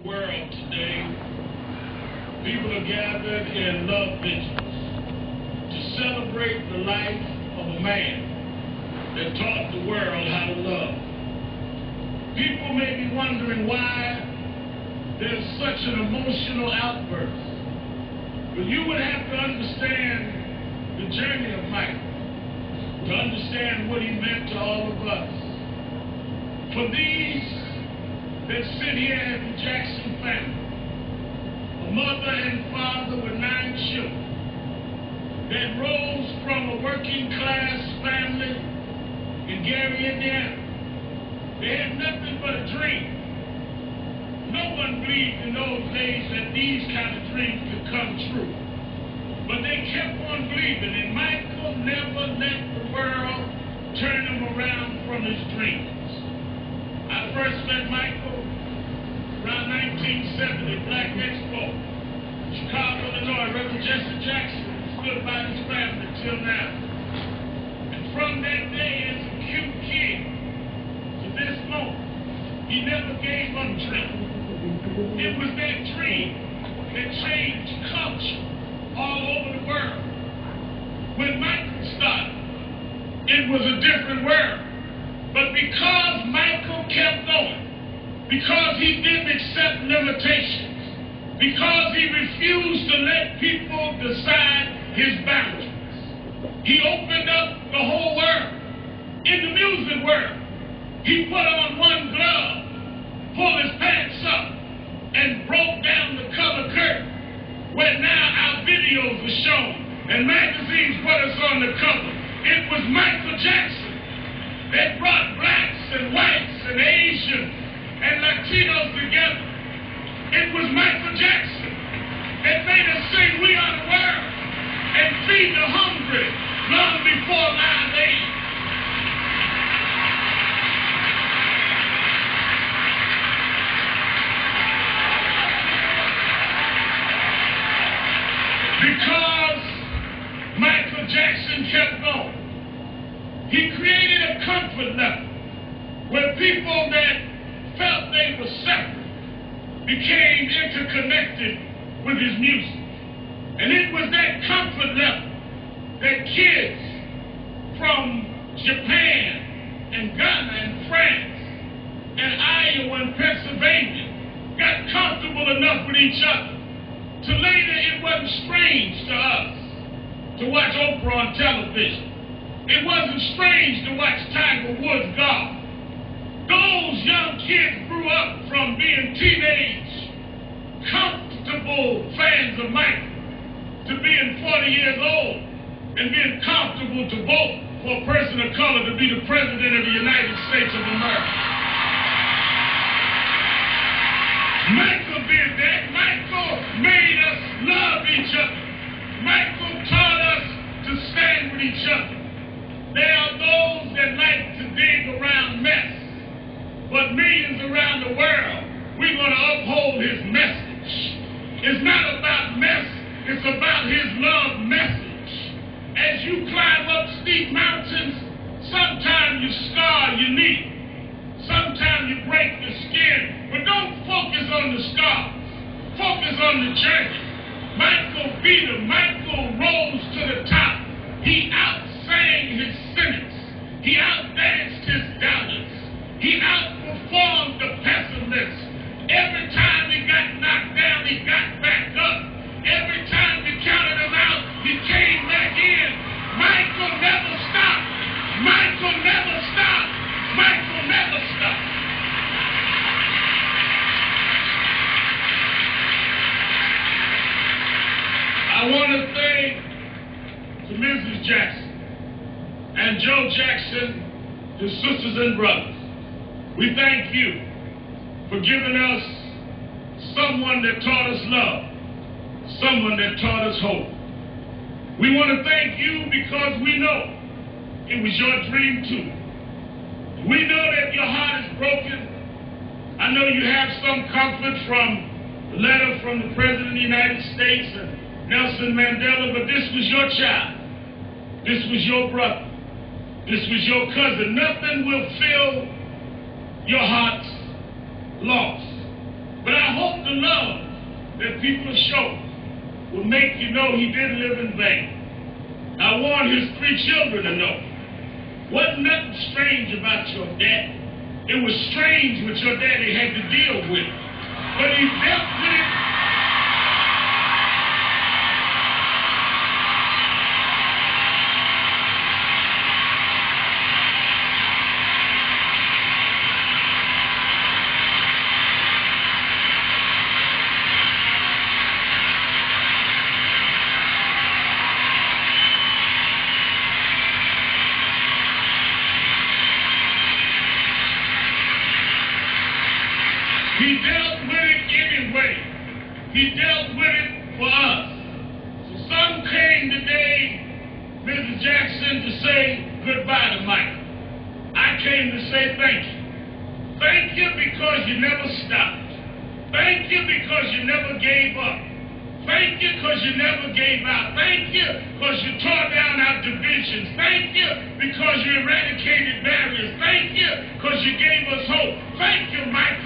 World today, people are gathered in love vigils to celebrate the life of a man that taught the world how to love. People may be wondering why there's such an emotional outburst, but you would have to understand the journey of Michael to understand what he meant to all of us. For these that sit here at the Jackson family, a mother and father with 9 children, that rose from a working class family in Gary, Indiana. They had nothing but a dream. No one believed in those days that these kind of dreams could come true. But they kept on believing, and Michael never let the world turn him around from his dreams. I first met Michael around 1970, Black Expo, Chicago, Illinois. Reverend Jesse Jackson stood by his family till now. And from that day as a cute kid to this moment, he never gave up dreaming. It was that dream that changed culture all over the world. When Michael started, it was a different world. But because Michael kept going, because he didn't accept limitations, because he refused to let people decide his boundaries, he opened up the whole world. In the music world, he put on one glove, pulled his pants up, and broke down the color curtain, where now our videos are shown, and magazines put us on the cover. It was Michael Jackson that brought blacks and whites and Asians and Latinos together. It was Michael Jackson that made us sing "We Are the World" and feed the hungry long before Live Aid. Because Michael Jackson kept going, he created a comfort level where people that felt they were separate became interconnected with his music. And it was that comfort level that kids from Japan and Ghana and France and Iowa and Pennsylvania got comfortable enough with each other to later it wasn't strange to us to watch Oprah on television. It wasn't strange to watch Tiger Woods golf. Those young kids grew up from being teenage, comfortable fans of Michael to being 40 years old and being comfortable to vote for a person of color to be the president of the United States of America. Michael did that. Michael made us love each other. Michael taught us to stand with each other. There are those that like to dig around mess, but millions around the world, we're going to uphold his message. It's not about mess, it's about his love message. As you climb up steep mountains, sometimes you scar your knee. Sometimes you break the skin, but don't focus on the scars. Focus on the journey. Michael beat him. Michael rose to the top. He outsang his cynics. He outdanced his doubters. He outperformed the pessimists. Every time he got knocked down, he got back up. Every time we counted him out, he came back in. Michael never stopped. Michael never stopped. Michael never stopped. I want to thank to Mrs. Jackson and Joe Jackson, his sisters and brothers. We thank you for giving us someone that taught us love, someone that taught us hope. We want to thank you because we know it was your dream too. We know that your heart is broken. I know you have some comfort from the letter from the President of the United States and Nelson Mandela, but this was your child. This was your brother. This was your cousin. Nothing will fill your heart's loss But I hope the love that people show will make you know he didn't live in vain. I want his 3 children to know. Wasn't nothing strange about your dad. It was strange what your daddy had to deal with. But he dealt with it. He dealt with it anyway. He dealt with it for us. So some came today, Mrs. Jackson, to say goodbye to Michael. I came to say thank you. Thank you because you never stopped. Thank you because you never gave up. Thank you because you never gave out. Thank you because you tore down our divisions. Thank you because you eradicated barriers. Thank you because you gave us hope. Thank you, Michael.